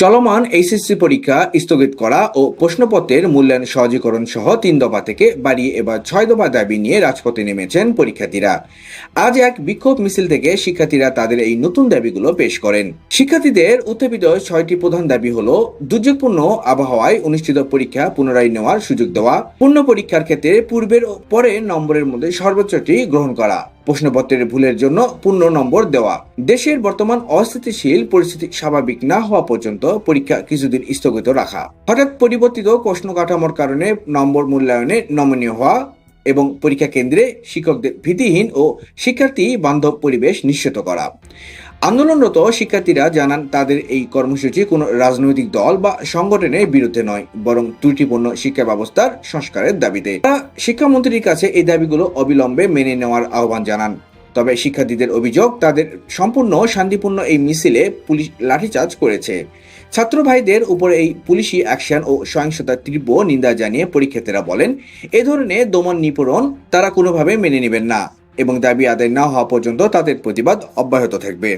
চলমান এইচএসসি পরীক্ষা স্থগিত করা ও প্রশ্নপত্রের মূল্যায়ন সহজীকরণ সহ 3 দফা থেকে বাড়িয়ে এবার 6 দফা দাবি নিয়ে রাজপথে নেমেছেন পরীক্ষার্থীরা। আজ এক বিক্ষোভ মিছিল থেকে শিক্ষার্থীরা তাদের এই নতুন দাবিগুলো পেশ করেন। শিক্ষার্থীদের উত্থাপিত 6টি প্রধান দাবি হলো: দুর্যোগপূর্ণ আবহাওয়ায় অনুষ্ঠিত পরীক্ষা পুনরায় নেওয়ার সুযোগ দেওয়া, পূর্ণ পরীক্ষার ক্ষেত্রে পূর্বের ও পরের নম্বরের মধ্যে সর্বোচ্চটি গ্রহণ করা, প্রশ্নপত্রের ভুলের জন্য পূর্ণ নম্বর দেওয়া, দেশের বর্তমান অস্থিতিশীল পরিস্থিতি স্বাভাবিক না হওয়া পর্যন্ত পরীক্ষা কিছুদিন স্থগিত রাখা, হঠাৎ পরিবর্তিত প্রশ্ন কাঠামোর কারণে নম্বর মূল্যায়নে নমনীয় হওয়া এবং পরীক্ষা কেন্দ্রে শিক্ষকদের ভীতিহীন ও শিক্ষার্থী বান্ধব পরিবেশ নিশ্চিত করা। আন্দোলনরত শিক্ষার্থীরা জানান, তাদের এই কর্মসূচি কোনো রাজনৈতিক দল বা সংগঠনের বিরুদ্ধে নয়, বরং ত্রুটিপূর্ণ শিক্ষা ব্যবস্থার সংস্কারের দাবিতে। তারা শিক্ষামন্ত্রীর কাছে এই দাবিগুলো অবিলম্বে মেনে নেওয়ার আহ্বান জানান। তবে শিক্ষার্থীদের অভিযোগ, তাদের সম্পূর্ণ শান্তিপূর্ণ এই মিছিলে পুলিশ লাঠিচার্জ করেছে। ছাত্র ভাইদের উপরে এই পুলিশি অ্যাকশন ও সহিংসতার তীব্র নিন্দা জানিয়ে পরীক্ষার্থীরা বলেন, এ ধরনের দমন নিপীড়ন তারা কোনোভাবে মেনে নেবেন না এবং দাবি আদায় না হওয়া পর্যন্ত তাদের প্রতিবাদ অব্যাহত থাকবে।